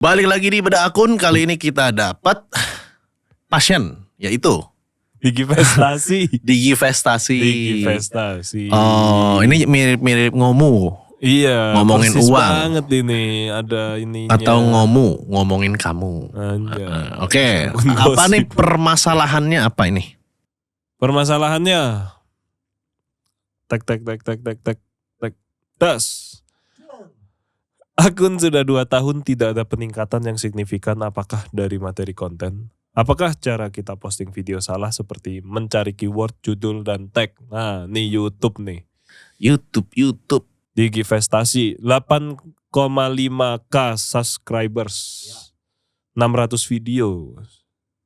Balik lagi di Bedah Akun. Kali ini kita dapat pasien, yaitu Digivestasi. Digivestasi. Digivestasi. Oh, ini mirip-mirip Ngomu. Iya, ngomongin persis uang. banget ini. Ada ininya. Atau Ngomu, ngomongin kamu. Anjay. Oke, apa nih permasalahannya apa ini? Permasalahannya. Tek. Das. Akun sudah 2 tahun tidak ada peningkatan yang signifikan. Apakah dari materi konten? Apakah cara kita posting video salah seperti mencari keyword, judul, dan tag? Nah, nih YouTube nih. YouTube. Digivestasi 8,5k subscribers, 600 video.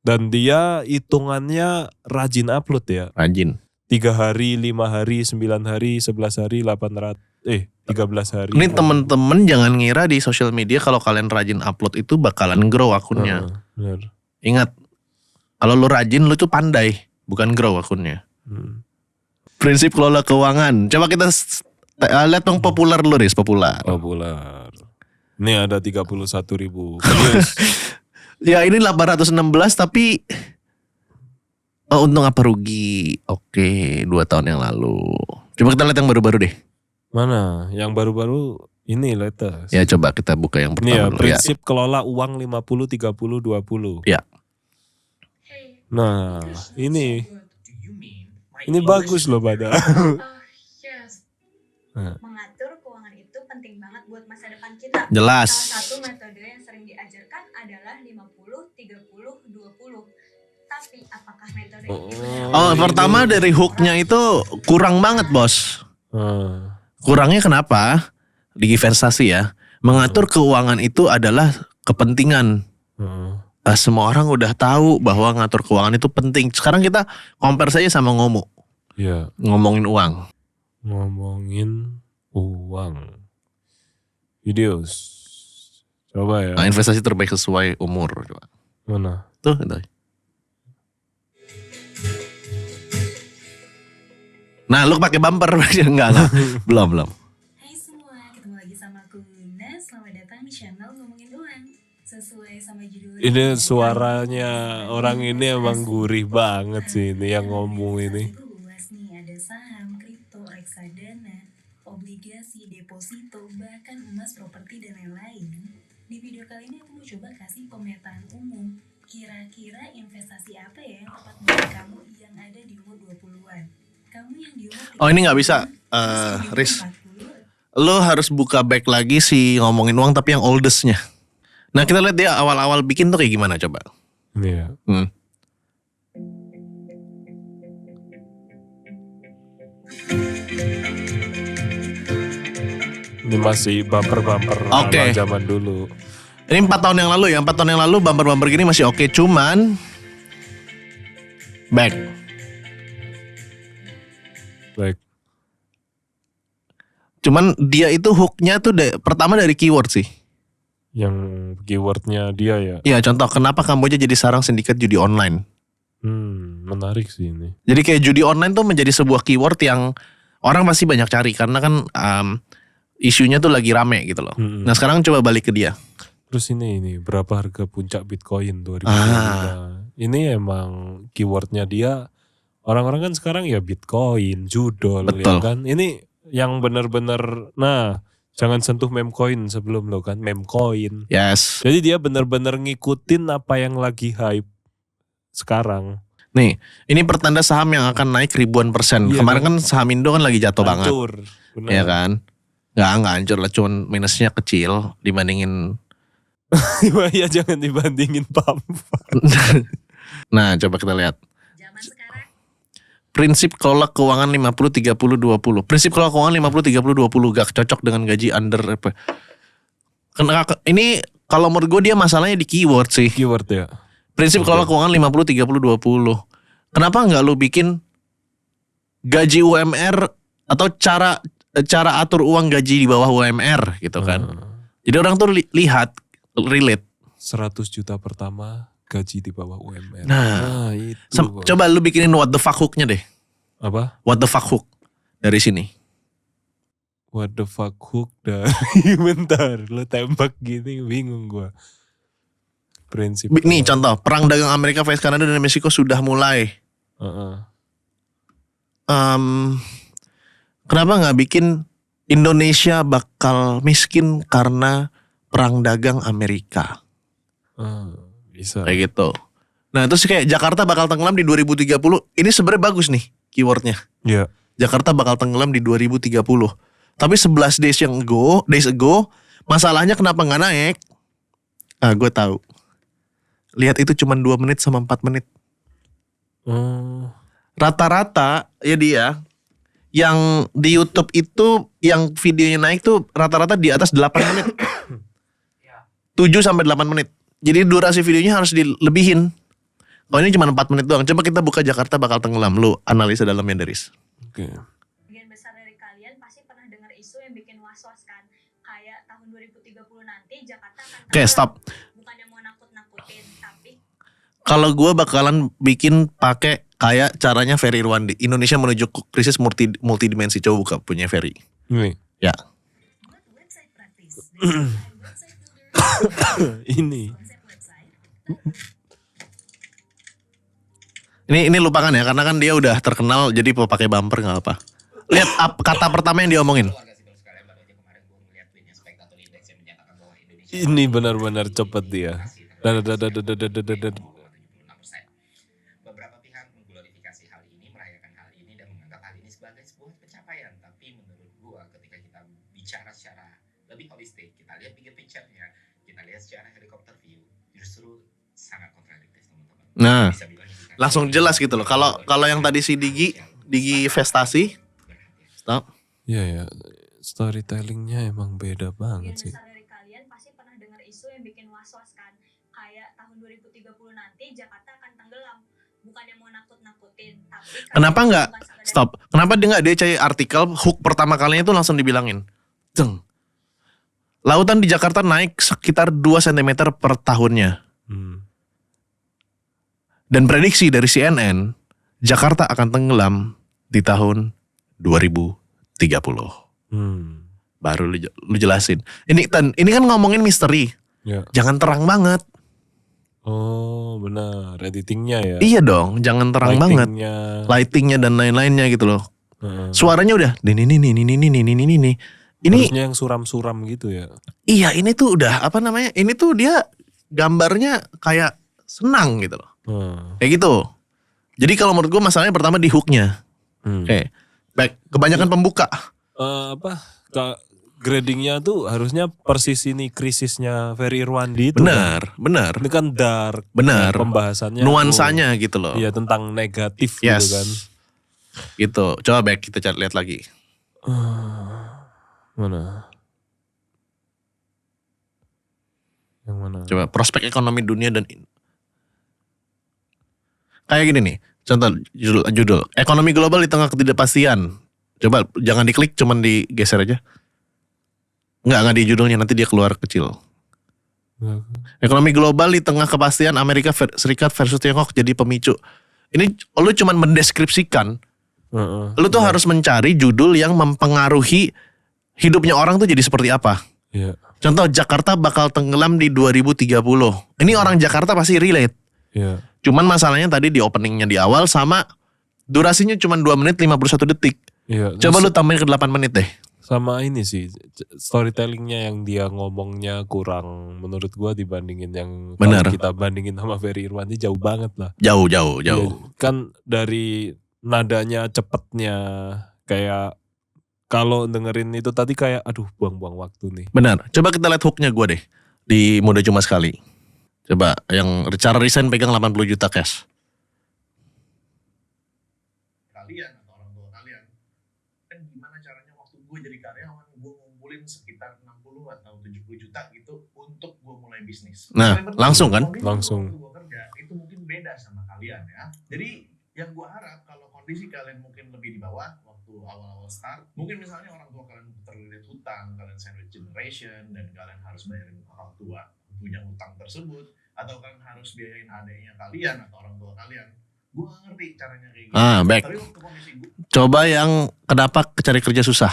Dan dia hitungannya rajin upload ya. Rajin. 3 hari, 5 hari, 9 hari, 11 hari, 13 hari. Ini temen-temen jangan ngira di sosial media kalau kalian rajin upload itu bakalan grow akunnya. Bener. Ingat, kalau lu rajin lu tuh pandai, bukan grow akunnya. Prinsip kelola keuangan. Coba kita lihat dong populer lu, Riz, populer. Populer. Ini ada 31.000. Ya ini 816 tapi untung apa rugi? Oke, 2 tahun yang lalu. Coba kita lihat yang baru-baru deh. Mana? Yang baru-baru ini latest. Ya coba kita buka yang Ini ya, pertama dulu. prinsip kelola uang 50-30-20. Ya. Nah, ini bagus loh pada. Mengatur keuangan itu penting banget buat masa depan kita. Jelas. Salah satu metode yang sering diajarkan adalah 50-30-20. Tapi apakah metode ini Pertama dari hooknya itu kurang banget, Bos. Kurangnya kenapa? Digivestasi ya. Mengatur keuangan itu adalah kepentingan. Semua orang udah tahu bahwa ngatur keuangan itu penting. Sekarang kita compare saja sama Ngomu. Iya. Ngomongin uang. Ngomongin uang. Videos. Coba ya. Nah, investasi terbaik sesuai umur. Coba. Mana? Tuh, itu. Nah, lu pakai bumper enggak. Belum. Hai semua, ketemu lagi sama aku Winda. Selamat datang di channel Ngomongin Uang. Sesuai sama judul Ini suaranya orang ini emang gurih banget sih ini yang ngomong ini. luas nih, ada saham, kripto, reksadana, obligasi, deposito, bahkan emas, properti dan lain-lain. Di video kali ini aku mau coba kasih pemetaan umum. Kira-kira investasi apa ya yang tepat buat kamu yang ada di umur 20-an? Kamu yang di umur Oh, ini nggak bisa, Riz. Lu harus buka back lagi si ngomongin uang tapi yang oldestnya. Nah, kita lihat dia awal-awal bikin tuh kayak gimana coba. Ini ya. Ini masih bumper-bumper ala zaman dulu. Ini 4 tahun yang lalu ya. 4 tahun yang lalu bumper-bumper gini masih oke. Cuman back. Cuman dia itu hooknya tuh pertama dari keyword sih. Yang keywordnya dia ya. Iya, contoh kenapa Kamboja jadi sarang sindikat judi online. Menarik sih ini. Jadi kayak judi online tuh menjadi sebuah keyword yang orang pasti banyak cari. Karena kan isunya tuh lagi rame gitu loh. Nah sekarang coba balik ke dia. Terus ini berapa harga puncak Bitcoin 2023. Ini emang keywordnya dia. Orang-orang kan sekarang ya Bitcoin, judol. Betul. Ya kan. Ini yang benar-benar, nah jangan sentuh meme coin sebelum lo kan, meme coin. Yes. Jadi dia benar-benar ngikutin apa yang lagi hype sekarang. Nih, ini pertanda saham yang akan naik ribuan persen. Iya, Kemarin kan saham Indo kan lagi jatuh banget. Hancur. Benar. Iya kan? Nggak hancur lah, cuman minusnya kecil dibandingin. Ya jangan dibandingin Pampa. Nah, coba kita lihat. zaman sekarang. Prinsip kelola keuangan 50-30-20. Prinsip kelola keuangan 50-30-20 gak cocok dengan gaji under apa. Ini kalau menurut gue dia masalahnya di keyword sih. Keyword ya. Prinsip kelola keuangan 50-30-20. Kenapa nggak lu bikin gaji UMR atau cara atur uang gaji di bawah UMR gitu kan. Jadi orang tuh lihat, relate. 100 juta pertama gaji di bawah UMR. Nah, itu. Coba lu bikinin what the fuck hooknya deh. Apa? What the fuck hook dari sini. What the fuck hook dari bentar. Lu tembak gini bingung gua. prinsip. Nih contoh, perang dagang Amerika vs Kanada dan Meksiko sudah mulai. Kenapa nggak bikin Indonesia bakal miskin karena perang dagang Amerika? Bisa. Kayak gitu. Nah terus kayak Jakarta bakal tenggelam di 2030. Ini sebenarnya bagus nih keywordnya. Iya. Jakarta bakal tenggelam di 2030. Tapi 11 days ago, masalahnya kenapa nggak naik? Gue tahu. Lihat itu cuma 2 menit sama 4 menit. Rata-rata ya dia yang di YouTube itu yang videonya naik tuh rata-rata di atas 8 menit. 7 sampai 8 menit. Jadi durasi videonya harus dilebihin. Kalau ini cuma 4 menit doang. Coba kita buka Jakarta bakal tenggelam. Lu analisa dalamnya, Deris. Oke. Sebagian besar dari kalian pasti pernah dengar isu yang bikin was-was kan. Kayak tahun 2030 nanti Jakarta akan Oke, stop. Bukannya mau nakut-nakutin, tapi Kalau gue bakalan bikin pakai kayak caranya Ferry Irwandi. Indonesia menuju krisis multidimensi. Coba buka punya Ferry. Ini. Ya. Buat website praktis dari website builder, Ini. konsep website, Ini lupakan ya karena kan dia udah terkenal jadi pakai bumper nggak apa. Lihat kata pertama yang dia omongin. Ini benar-benar cepet dia. Beberapa pihak mengglorifikasi hal ini, merayakan hal ini dan menganggap hal ini sebagai sebuah pencapaian. Tapi menurut gua ketika kita bicara secara lebih holistik, kita lihat bigger picture-nya, kita lihat secara helicopter view, justru sangat kontradiktif teman-teman. Nah, Bisa bilang ini kan langsung jelas gitu loh. Kalau yang tadi si Digi Vestasi, stop. Iya ya. Storytellingnya emang beda banget sebagian sih. besar dari kalian pasti pernah dengar isu yang bikin was-was kan. Kayak tahun 2030 nanti Jakarta akan tenggelam. Bukannya mau nakut-nakutin, tapi Kenapa nggak bukan sekedar stop? Kenapa dia nggak cari artikel hook pertama kalinya itu langsung dibilangin, Jeng. Lautan di Jakarta naik sekitar 2 cm per tahunnya. Dan prediksi dari CNN, Jakarta akan tenggelam di tahun 2030. Baru lu jelasin. Ini kan ngomongin misteri. Ya. Jangan terang banget. Oh benar. Editingnya ya. Iya dong, jangan terang banget. Lightingnya. Lightingnya dan lain-lainnya gitu loh. Heeh. Suaranya udah ini. Harusnya yang suram-suram gitu ya. Iya, ini tuh udah apa namanya? Ini tuh dia gambarnya kayak senang gitu loh. Kayak gitu. Jadi kalau menurut gue masalahnya pertama di hooknya. Oke. Baik, kebanyakan pembuka. Gradingnya tuh harusnya persis ini krisisnya Ferry Irwandi itu. Benar. Ini kan dark. Benar. Pembahasannya. Nuansanya gitu loh. Iya tentang negatif Yes. gitu kan. Gitu. Coba baik kita lihat lagi. Mana? Yang mana? Coba prospek ekonomi dunia dan kayak gini nih. Contoh judul ekonomi global di tengah ketidakpastian. Coba jangan diklik, cuman digeser aja. Enggak di judulnya, nanti dia keluar kecil. Ekonomi global di tengah kepastian Amerika Serikat versus Tiongkok jadi pemicu. Ini lu cuman mendeskripsikan. Lu tuh harus mencari judul yang mempengaruhi hidupnya orang tuh jadi seperti apa. Iya. Contoh Jakarta bakal tenggelam di 2030. Ini orang Jakarta pasti relate. Iya. Cuman masalahnya tadi di openingnya di awal sama durasinya cuma 2 menit 51 detik. Iya. Coba lu tambahin ke 8 menit deh. Sama ini sih storytellingnya yang dia ngomongnya kurang menurut gua dibandingin yang Benar. kalau kita bandingin sama Ferry Irwandi jauh banget lah. Jauh. Iya, kan dari nadanya cepetnya kayak kalau dengerin itu tadi kayak aduh buang-buang waktu nih. Benar. Coba kita lihat hooknya gue deh. Di mode cuma sekali. Coba yang cara resign pegang 80 juta cash. Kalian atau orang tua kalian kan gimana caranya waktu gue jadi karyawan gue ngumpulin sekitar 60 atau 70 juta gitu untuk gue mulai bisnis. Nah, Sebenarnya langsung kan? kondisi Langsung. waktu gue kerja itu mungkin beda sama kalian ya. Jadi yang gue harap kalau kondisi kalian mungkin lebih di bawah waktu awal-awal start, mungkin misalnya orang tua kalian terlilit hutang, kalian sandwich generation dan kalian harus bayarin orang tua punya hutang tersebut, atau kalian harus biayain adiknya kalian atau orang tua kalian. Gue gak ngerti caranya kayak gitu. Baik. Tapi waktu kondisi gue Coba yang kenapa cari kerja susah.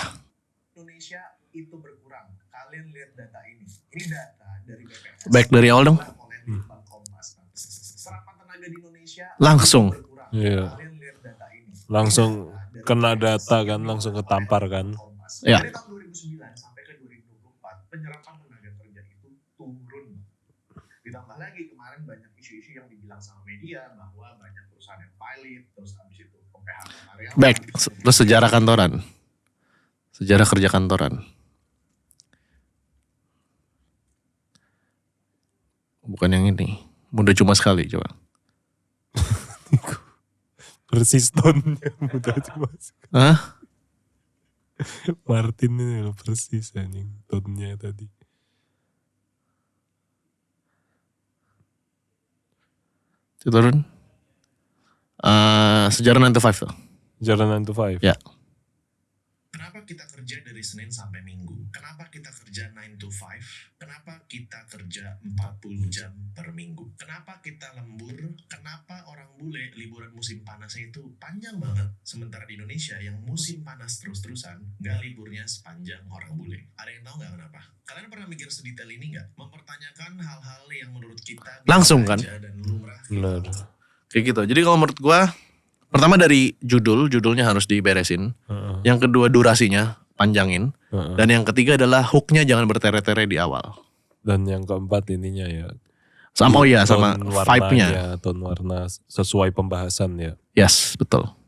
Indonesia itu berkurang. Kalian lihat data ini. Ini data dari BPS. Baik, dari awal dong. Oleh Litbang Indonesia Langsung. berkurang. Iya. Kalian lihat data ini. Langsung Dari kena data data kan, langsung ketampar kan. Ya. Dari tahun 2009 sampai ke 2024 penyerapan tenaga kerja itu turun. Ditambah lagi kemarin banyak isu-isu yang dibilang sama media bahwa banyak perusahaan yang pilot, terus habis itu PHK karyawan. Back, terus sejarah kantoran. Sejarah kerja kantoran. Bukan yang ini. Mudah cuma sekali coba. Persis tonnya mudah cuma. Hah? Martin ini loh persis anjing tonnya tadi. Turun. Sejarah 9 to 5 tuh. Jalan 9 to 5. Ya. Kenapa kita kerja dari Senin sampai Minggu? Kenapa kita kerja 9 to 5? Kenapa kita kerja 40 jam per minggu? Kenapa kita lembur? Kenapa orang bule liburan musim panasnya itu panjang banget? Sementara di Indonesia yang musim panas terus-terusan, nggak liburnya sepanjang orang bule. Ada yang tahu nggak kenapa? Kalian pernah mikir sedetail ini nggak? Mempertanyakan hal-hal yang menurut kita Langsung biasa kan? aja dan lumrah. Benar. Kayak gitu. Jadi kalau menurut gua, pertama dari judulnya harus diberesin. Heeh. Yang kedua durasinya panjangin. Heeh. Dan yang ketiga adalah hooknya jangan bertele-tele di awal. Dan yang keempat ininya ya. Sama sama tone vibe-nya. warnanya, tone warna sesuai pembahasan ya. Yes, betul.